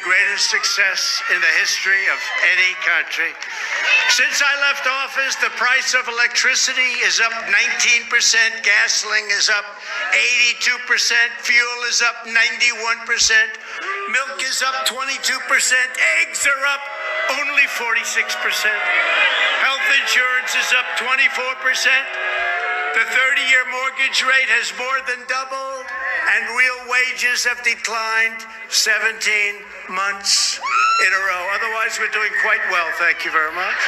greatest success in the history of any country. Since I left office, the price of electricity is up 19%, gasoline is up 82%, fuel is up 91%, milk is up 22%, eggs are up only 46%, health insurance is up 24%, the 30-year mortgage rate has more than doubled, and real wages have declined 17 months in a row. Otherwise, we're doing quite well, thank you very much.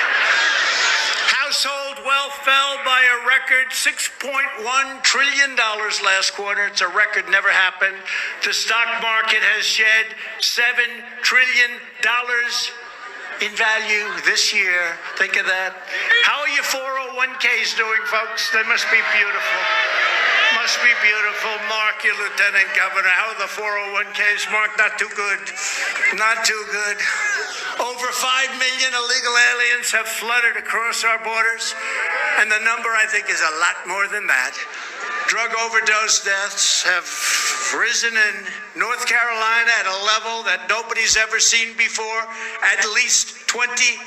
Household wealth fell by a record $6.1 trillion last quarter. It's a record, never happened. The stock market has shed $7 trillion in value this year. Think of that. How are your 401ks doing, folks? They must be beautiful. Must be beautiful. Mark, your lieutenant governor. How are the 401ks, Mark? Not too good. Not too good. Over 5 million illegal aliens have flooded across our borders, and the number, I think, is a lot more than that. Drug overdose deaths have risen in North Carolina at a level that nobody's ever seen before, at least 26%,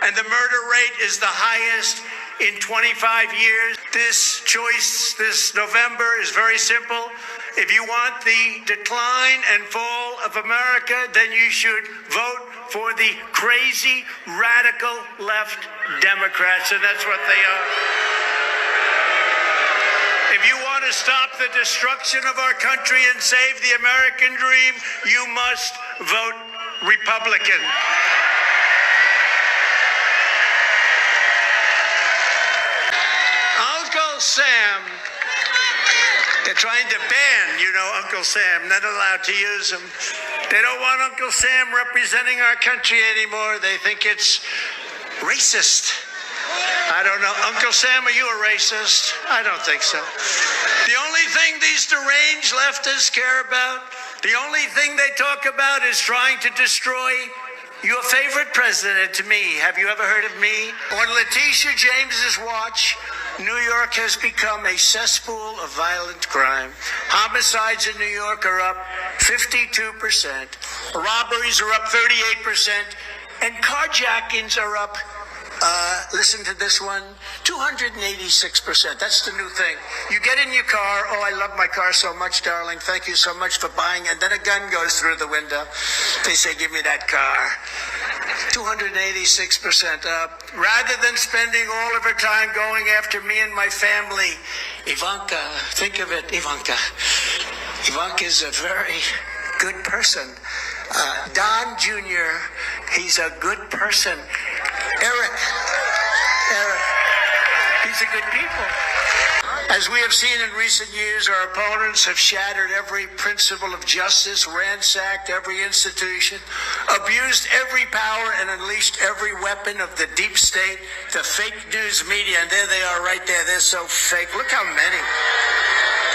and the murder rate is the highest in 25 years. This choice this November is very simple. If you want the decline and fall of America, then you should vote for the crazy, radical left Democrats, and that's what they are. If you want to stop the destruction of our country and save the American dream, you must vote Republican. Uncle Sam, they're trying to ban, Uncle Sam, not allowed to use him. They don't want Uncle Sam representing our country anymore. They think it's racist. I don't know. Uncle Sam, are you a racist? I don't think so. The only thing these deranged leftists care about, the only thing they talk about is trying to destroy your favorite president, me. Have you ever heard of me? On Letitia James's watch, New York has become a cesspool of violent crime. Homicides in New York are up 52%. Robberies are up 38%. And carjackings are up, listen to this one, 286%. That's the new thing. You get in your car, oh, I love my car so much, darling. Thank you so much for buying. And then a gun goes through the window. They say, give me that car. 286% up. Rather than spending all of her time going after me and my family, Ivanka, think of it, Ivanka. Ivanka's a very good person. Don Jr., he's a good person. Eric, these are good people. As we have seen in recent years, our opponents have shattered every principle of justice, ransacked every institution, abused every power, and unleashed every weapon of the deep state, the fake news media. And there they are right there. They're so fake. Look how many.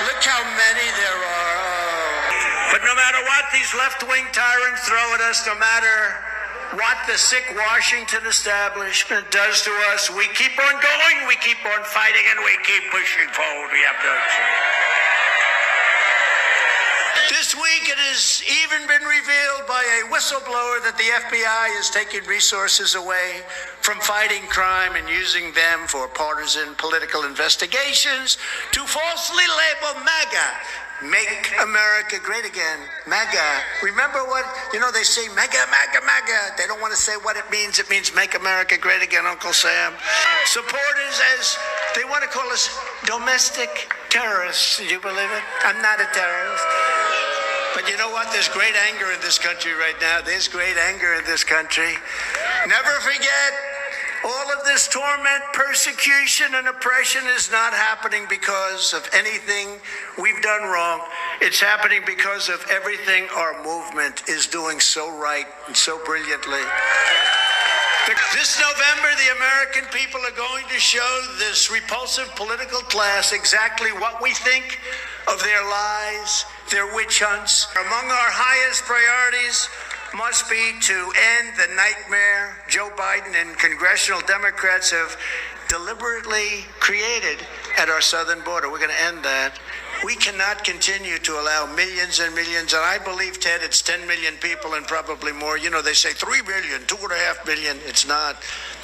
Look how many there are. Oh. But no matter what these left-wing tyrants throw at us, no matter what the sick Washington establishment does to us, we keep on going, we keep on fighting, and we keep pushing forward. We have to. This week it has even been revealed by a whistleblower that the FBI is taking resources away from fighting crime and using them for partisan political investigations to falsely label MAGA. Make America Great Again. MAGA. Remember what, they say MAGA, MAGA, MAGA. They don't want to say what it means. It means Make America Great Again, Uncle Sam. Supporters, as they want to call us, domestic terrorists. Do you believe it? I'm not a terrorist. But you know what? There's great anger in this country right now. There's great anger in this country. Never forget, all of this torment, persecution, and oppression is not happening because of anything we've done wrong. It's happening because of everything our movement is doing so right and so brilliantly. This November, the American people are going to show this repulsive political class exactly what we think of their lies, their witch hunts. Among our highest priorities must be to end the nightmare Joe Biden and congressional Democrats have deliberately created at our southern border. We're going to end that. We cannot continue to allow millions and millions, and I believe, Ted, it's 10 million people and probably more. You know, they say 3 million, 2.5 million. It's not.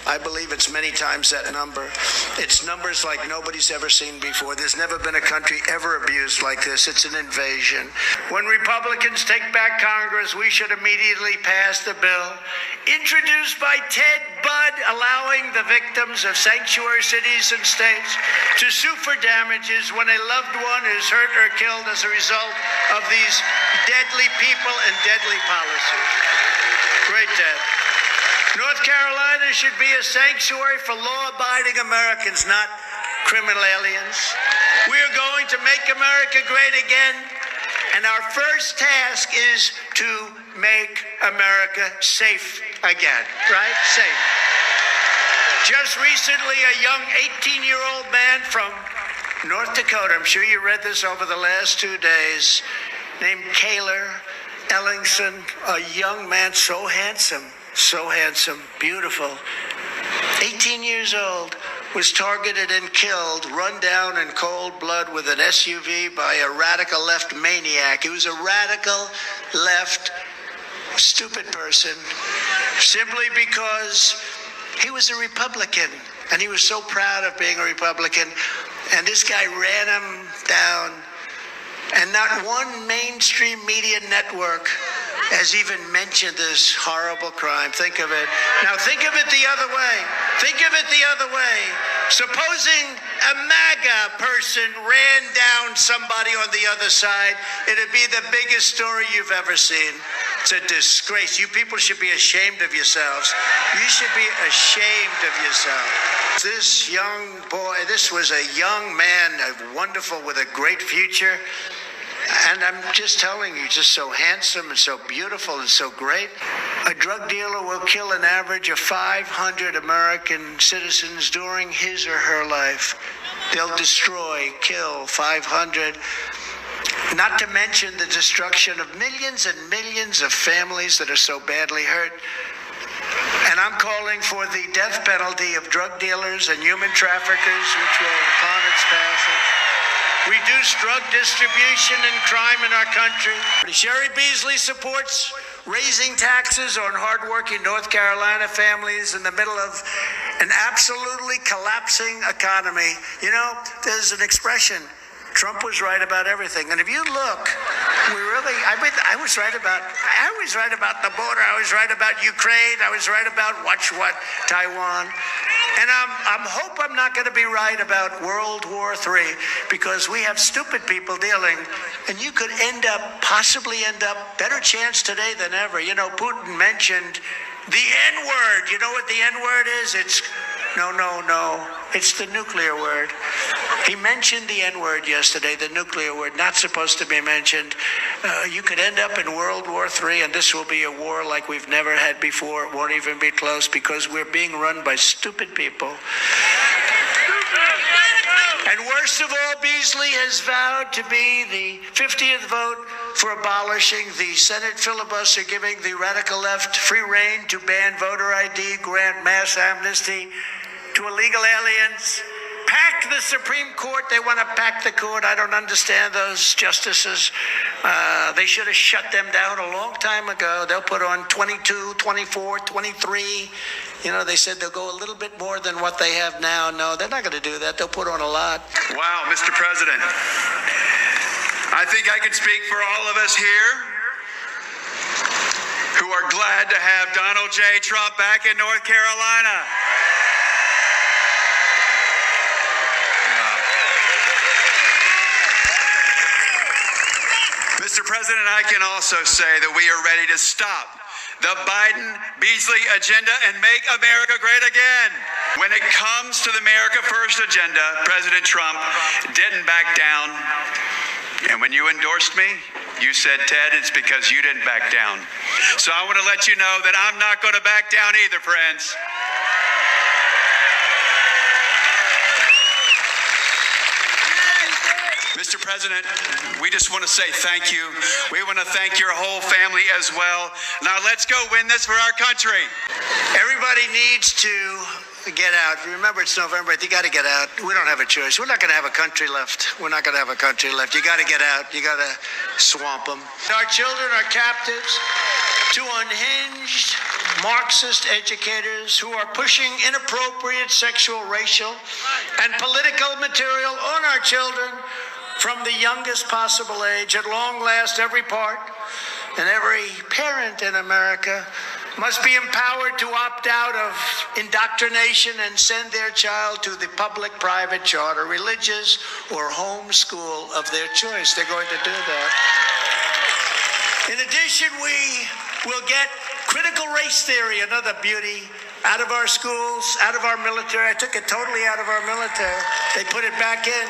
I believe it's many times that number. It's numbers like nobody's ever seen before. There's never been a country ever abused like this. It's an invasion. When Republicans take back Congress, we should immediately pass the bill introduced by Ted Budd, allowing the victims of sanctuary cities and states to sue for damages when a loved one is hurt or killed as a result of these deadly people and deadly policies. Great, Ted. North Carolina should be a sanctuary for law-abiding Americans, not criminal aliens. We are going to make America great again, and our first task is to make America safe again, right? Safe. Just recently, a young 18-year-old man from North Dakota, I'm sure you read this over the last 2 days, named Kaler Ellingson, a young man, so handsome, beautiful, 18 years old, was targeted and killed, run down in cold blood with an SUV by a radical left maniac. He was a radical left stupid person simply because he was a Republican, and he was so proud of being a Republican, and this guy ran him down, and not one mainstream media network has even mentioned this horrible crime. Think of it. Now think of it the other way. Think of it the other way. Supposing a MAGA person ran down somebody on the other side, it'd be the biggest story you've ever seen. It's a disgrace. You people should be ashamed of yourselves. You should be ashamed of yourself. This young boy, this was a young man, wonderful, with a great future. And I'm just telling you, just so handsome and so beautiful and so great. A drug dealer will kill an average of 500 American citizens during his or her life. They'll destroy, kill 500. Not to mention the destruction of millions and millions of families that are so badly hurt. And I'm calling for the death penalty of drug dealers and human traffickers, which will, upon its passage, reduce drug distribution and crime in our country. Sherry Beasley supports raising taxes on hardworking North Carolina families in the middle of an absolutely collapsing economy. You know, there's an expression, Trump was right about everything. And if you look, I was right about the border. I was right about Ukraine. I was right about Taiwan. And I hope I'm not going to be right about World War III, because we have stupid people dealing, and you could possibly end up better chance today than ever. You know, Putin mentioned the N-word. You know what the N-word is? It's no. It's the nuclear word. He mentioned the N-word yesterday, the nuclear word, not supposed to be mentioned. You could end up in World War III, and this will be a war like we've never had before. It won't even be close, because we're being run by stupid people. And worst of all, Beasley has vowed to be the 50th vote for abolishing the Senate filibuster, giving the radical left free rein to ban voter ID, grant mass amnesty to illegal aliens, pack the Supreme Court. They want to pack the court. I don't understand those justices. They should have shut them down a long time ago. They'll put on 22, 24, 23. You know, they said they'll go a little bit more than what they have now. No, they're not going to do that. They'll put on a lot. Wow, Mr. President. I think I can speak for all of us here who are glad to have Donald J. Trump back in North Carolina. Mr. President, I can also say that we are ready to stop the Biden-Beasley agenda and make America great again. When it comes to the America First agenda, President Trump didn't back down. And when you endorsed me, you said, Ted, it's because you didn't back down. So I want to let you know that I'm not going to back down either, friends. Mr. President, we just want to say thank you. We want to thank your whole family as well. Now let's go win this for our country. Everybody needs to get out. Remember, it's November. You got to get out. We don't have a choice. We're not going to have a country left. We're not going to have a country left. You got to get out. You got to swamp them. Our children are captives to unhinged Marxist educators who are pushing inappropriate sexual, racial, and political material on our children from the youngest possible age. At long last, every part and every parent in America must be empowered to opt out of indoctrination and send their child to the public, private, charter, religious, or home school of their choice. They're going to do that. In addition, we will get critical race theory, another beauty, out of our schools, out of our military. I took it totally out of our military. They put it back in.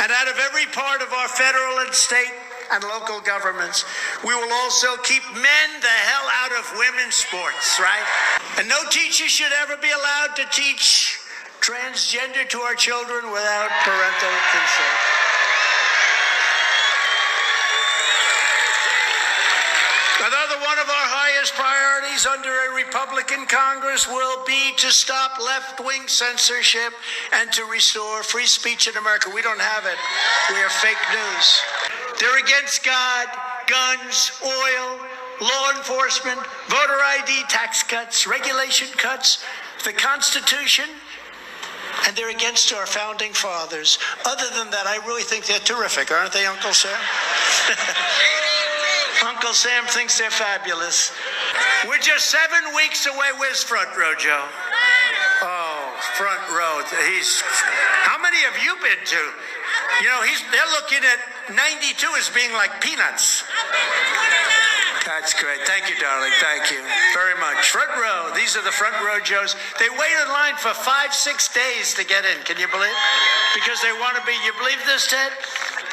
And out of every part of our federal and state and local governments. We will also keep men the hell out of women's sports, right? And no teacher should ever be allowed to teach transgender to our children without parental consent. Another one of our highest priorities under a Republican Congress will be to stop left-wing censorship and to restore free speech in America. We don't have it. We are fake news. They're against God, guns, oil, law enforcement, voter ID, tax cuts, regulation cuts, the Constitution, and they're against our founding fathers. Other than that, I really think they're terrific, aren't they, Uncle Sam? Uncle Sam thinks they're fabulous. We're just 7 weeks away. Where's front row, Joe? Oh, front row. How many have you been to? You know, they're looking at 92 as being like peanuts. That's great. Thank you, darling. Thank you very much. Front row. These are the front row Joes. They wait in line for 5-6 days to get in. Can you believe? Because they want to be. You believe this, Ted?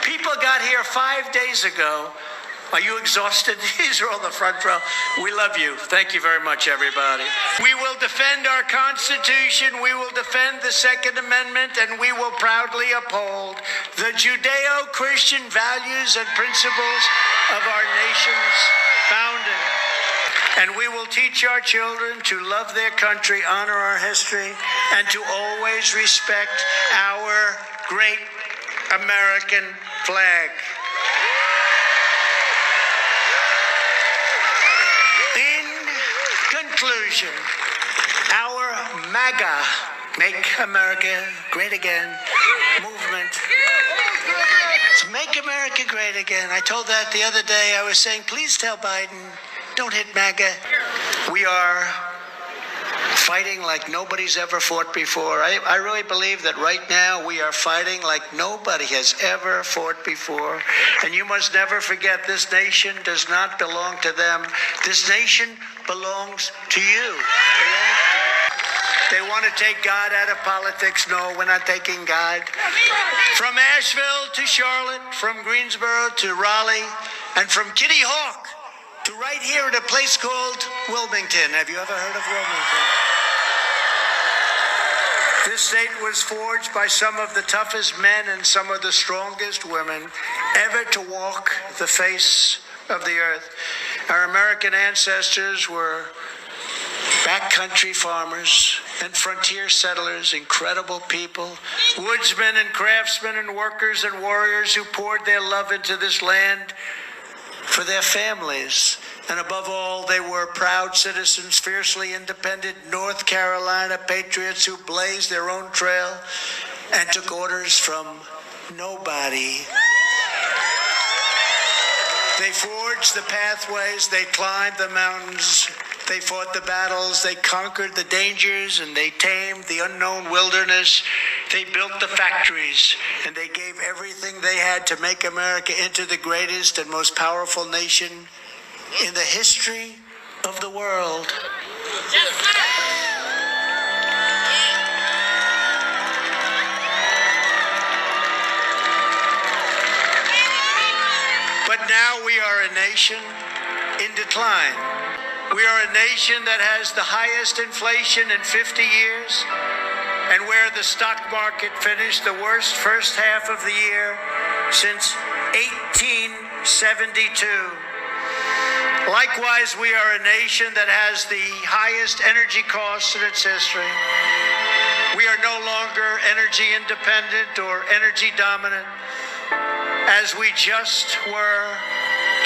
People got here 5 days ago. Are you exhausted? These are all the front row. We love you. Thank you very much, everybody. We will defend our Constitution. We will defend the Second Amendment, and we will proudly uphold the Judeo-Christian values and principles of our nation's founding. And we will teach our children to love their country, honor our history, and to always respect our great American flag. Conclusion, our MAGA, Make America Great Again movement. It's Make America Great Again. I told that the other day. I was saying, please tell Biden, don't hit MAGA. We are fighting like nobody's ever fought before. I really believe that right now we are fighting like nobody has ever fought before. And you must never forget, this nation does not belong to them. This nation belongs to you. They want to take God out of politics. No, we're not taking God. From Asheville to Charlotte, from Greensboro to Raleigh, and from Kitty Hawk to right here at a place called Wilmington. Have you ever heard of Wilmington? This state was forged by some of the toughest men and some of the strongest women ever to walk the face of the earth. Our American ancestors were backcountry farmers and frontier settlers, incredible people, woodsmen and craftsmen and workers and warriors who poured their love into this land for their families. And above all, they were proud citizens, fiercely independent North Carolina patriots who blazed their own trail and took orders from nobody. They forged the pathways, they climbed the mountains, they fought the battles, they conquered the dangers, and they tamed the unknown wilderness. They built the factories, and they gave everything they had to make America into the greatest and most powerful nation in the history of the world. But now we are a nation in decline. We are a nation that has the highest inflation in 50 years, and where the stock market finished the worst first half of the year since 1872. Likewise, we are a nation that has the highest energy costs in its history. We are no longer energy independent or energy dominant, as we just were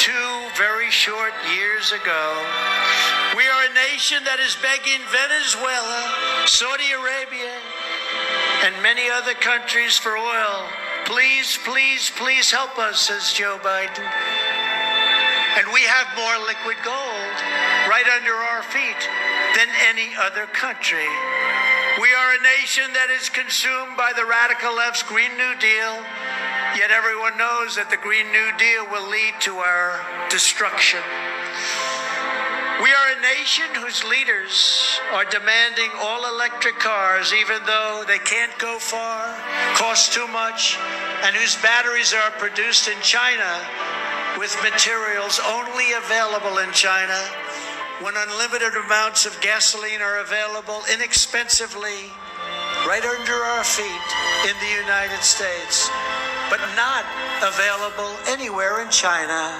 2 very short years ago. We are a nation that is begging Venezuela, Saudi Arabia, and many other countries for oil. Please, please, please help us, says Joe Biden. And we have more liquid gold right under our feet than any other country. We are a nation that is consumed by the radical left's Green New Deal, yet everyone knows that the Green New Deal will lead to our destruction. We are a nation whose leaders are demanding all-electric cars, even though they can't go far, cost too much, and whose batteries are produced in China with materials only available in China, when unlimited amounts of gasoline are available inexpensively right under our feet in the United States, but not available anywhere in China.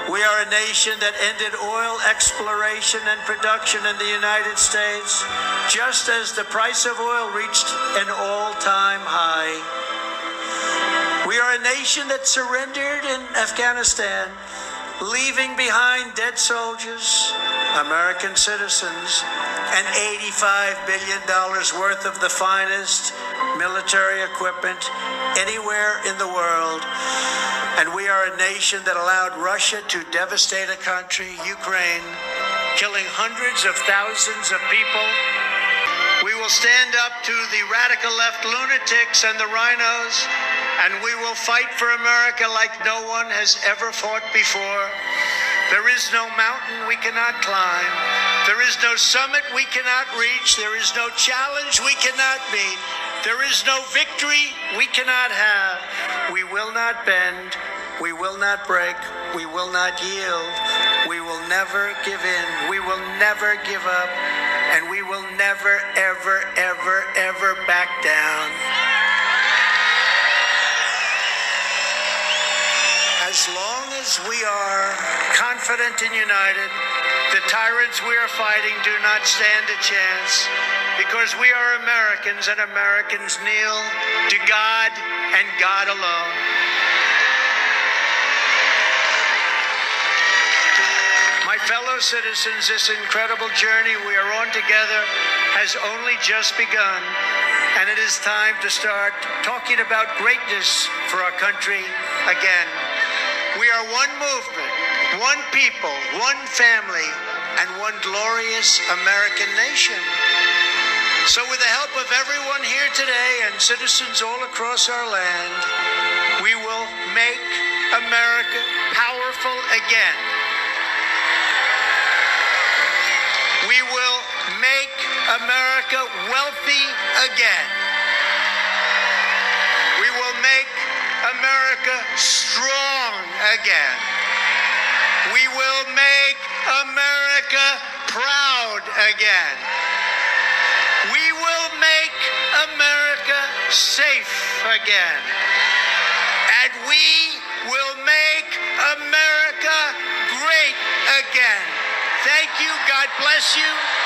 We are a nation that ended oil exploration and production in the United States just as the price of oil reached an all-time high. We are a nation that surrendered in Afghanistan, leaving behind dead soldiers, American citizens, and $85 billion worth of the finest military equipment anywhere in the world. And we are a nation that allowed Russia to devastate a country, Ukraine, killing hundreds of thousands of people. We will stand up to the radical left lunatics and the rhinos, and we will fight for America like no one has ever fought before. There is no mountain we cannot climb. There is no summit we cannot reach. There is no challenge we cannot meet. There is no victory we cannot have. We will not bend. We will not break. We will not yield. We will never give in. We will never give up. And we will never, ever, ever, ever back down. As long as we are confident and united, the tyrants we are fighting do not stand a chance, because we are Americans, and Americans kneel to God and God alone. My fellow citizens, this incredible journey we are on together has only just begun, and it is time to start talking about greatness for our country again. We are one movement, one people, one family, and one glorious American nation. So with the help of everyone here today and citizens all across our land, we will make America powerful again. We will make America wealthy again. We will make America strong again. We will make America proud again. We will make America safe again. And we will make America great again. Thank you. God bless you.